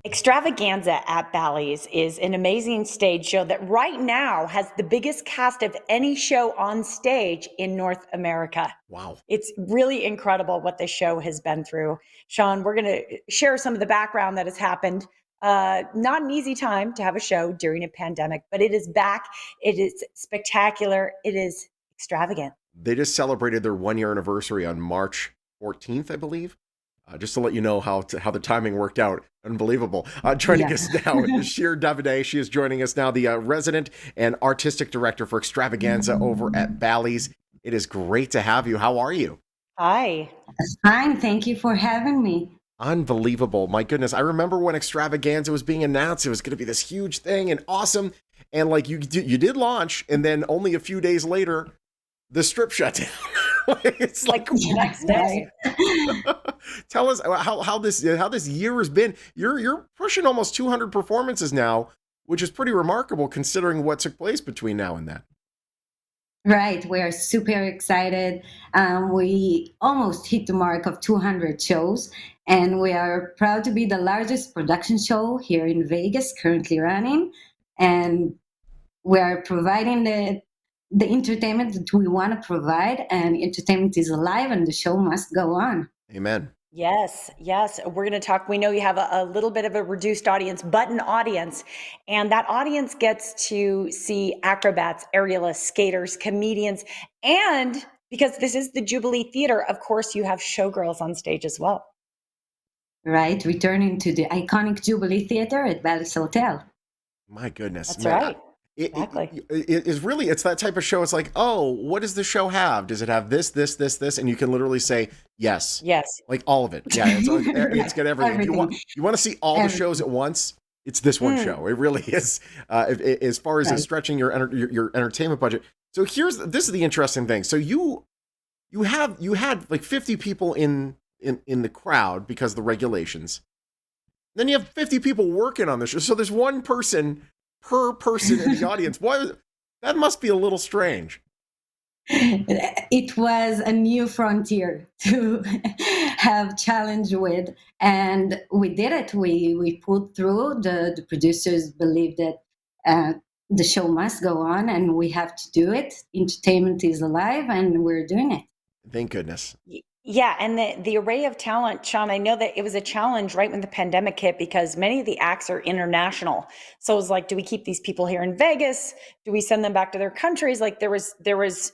Extravaganza at Bally's is an amazing stage show that right now has the biggest cast of any show on stage in North America. Wow. It's really incredible what this show has been through. Sean, we're going to share some of the background that has happened. Not an easy time to have a show during a pandemic, but it is back. It is spectacular. It is extravagant. They just celebrated their 1 year anniversary on March 14th, I believe. Just to let you know how the timing worked out. Unbelievable. Joining us now is Shir Davide. She is joining us now, the resident and artistic director for Extravaganza over at Bally's. It is great to have you. How are you? Hi. Fine, thank you for having me. Unbelievable. My goodness. I remember when Extravaganza was being announced, it was going to be this huge thing and awesome. And like you did launch, and then only a few days later, the strip shut down. It's like Next day. Tell us how this year has been. You're pushing almost 200 performances now, which is pretty remarkable considering what took place between now and then. Right, we're super excited. We almost hit the mark of 200 shows, and we are proud to be the largest production show here in Vegas currently running. And we are providing the entertainment that we want to provide, and entertainment is alive, and the show must go on. Amen. Yes, yes. We're going to talk. We know you have a little bit of a reduced audience, but an audience. And that audience gets to see acrobats, aerialists, skaters, comedians. And because this is the Jubilee Theater, of course, you have showgirls on stage as well. Right, returning to the iconic Jubilee Theater at Bally's Hotel. My goodness. That's man, right. Exactly. It is really, it's that type of show. It's like, oh, what does the show have? Does it have this, this, this, this? And you can literally say yes. Yes. Like all of it. Yeah, it's got everything. Everything. You want to see all the shows at once? It's this one show. It really is. As far as stretching your entertainment budget. So this is the interesting thing. So you had like 50 people in the crowd because of the regulations. Then you have 50 people working on the show. So there's one person per person in the audience. Why? That must be a little strange. It was a new frontier to have challenge with, and we did it. We pulled through. The producers believed that the show must go on, and we have to do it. Entertainment is alive, and we're doing it. Thank goodness. Yeah, and the array of talent, Sean, I know that it was a challenge right when the pandemic hit because many of the acts are international. So it was like, do we keep these people here in Vegas? Do we send them back to their countries? Like there was,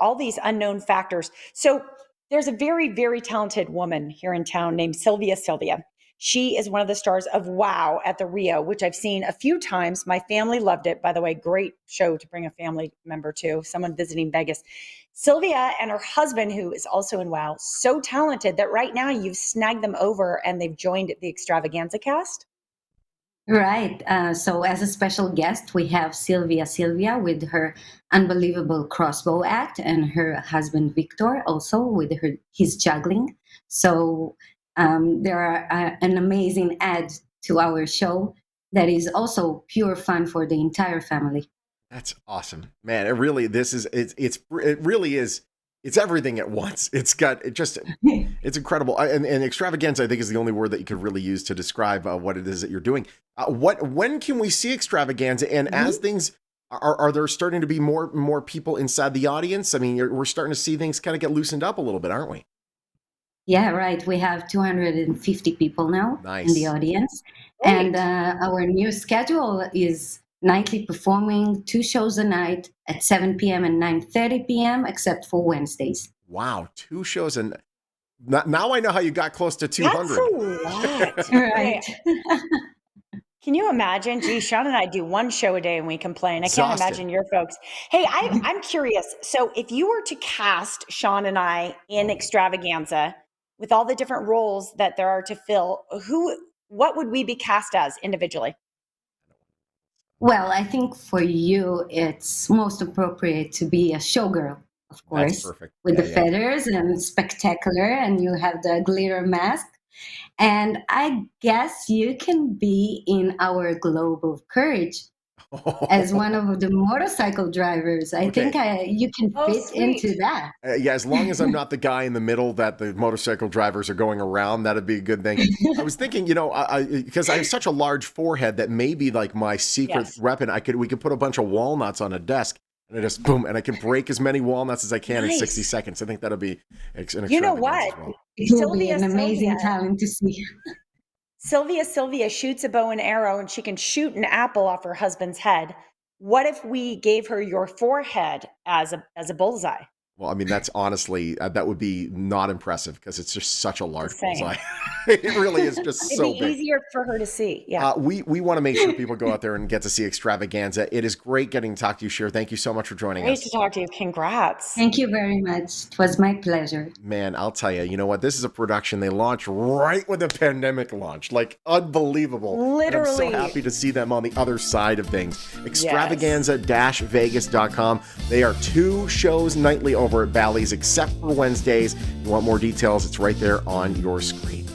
all these unknown factors. So there's a very, very talented woman here in town named Sylvia Sylvia. She is one of the stars of Wow at the Rio, which I've seen a few times. My family loved it. By the way, great show to bring a family member to, someone visiting Vegas. Sylvia and her husband, who is also in Wow, so talented that right now you've snagged them over and they've joined the Extravaganza cast. Right. So as a special guest, we have Sylvia with her unbelievable crossbow act, and her husband Victor also with his juggling. So there are an amazing add to our show that is also pure fun for the entire family. That's awesome, man. It really is. It's everything at once. It's incredible. And extravaganza, I think, is the only word that you could really use to describe what it is that you're doing. When can we see extravaganza? And as things are there starting to be more people inside the audience? I mean, we're starting to see things kind of get loosened up a little bit, aren't we? Yeah, right. We have 250 people now in the audience. Great. And our new schedule is nightly performing 2 shows a night at 7 p.m. and 9:30 p.m. except for Wednesdays. Wow, 2 shows, and now I know how you got close to 200. That's a lot. Right. Can you imagine? Gee, Sean and I do 1 show a day and we complain. I can't Exhausted. imagine your folks. Hey, I'm curious. So if you were to cast Sean and I in Extravaganza with all the different roles that there are to fill, what would we be cast as individually? Well, I think for you, it's most appropriate to be a showgirl, of course, That's perfect. with Yeah, the yeah. feathers and spectacular, and you have the glitter mask. And I guess you can be in our Globe of Courage as one of the motorcycle drivers. I think you can Oh, fit sweet. into that. Yeah, as long as I'm not the guy in the middle that the motorcycle drivers are going around, that'd be a good thing. I was thinking, because I have such a large forehead that maybe like my secret Yes. weapon, we could put a bunch of walnuts on a desk and I just boom, and I can break as many walnuts as I can in 60 Nice. seconds. I think that'll be an You know extravagance what? as well. It will be an amazing Sylvia. talent to see. Sylvia shoots a bow and arrow and she can shoot an apple off her husband's head. What if we gave her your forehead as a bullseye? Well, I mean, that's honestly, that would be not impressive because it's just such a large Just saying. bullseye. It really is just It'd so be big. easier for her to see. Yeah. We want to make sure people go out there and get to see Extravaganza. It is great getting to talk to you, Cher. Thank you so much for joining Great us. to talk to you. Congrats. Thank you very much. It was my pleasure. Man, I'll tell you, you know what? This is a production they launched right when the pandemic launched. Like, unbelievable. And I'm Literally. so happy to see them on the other side of things. Extravaganza-vegas.com. They are 2 shows nightly over at Bally's, except for Wednesdays. If you want more details, it's right there on your screen.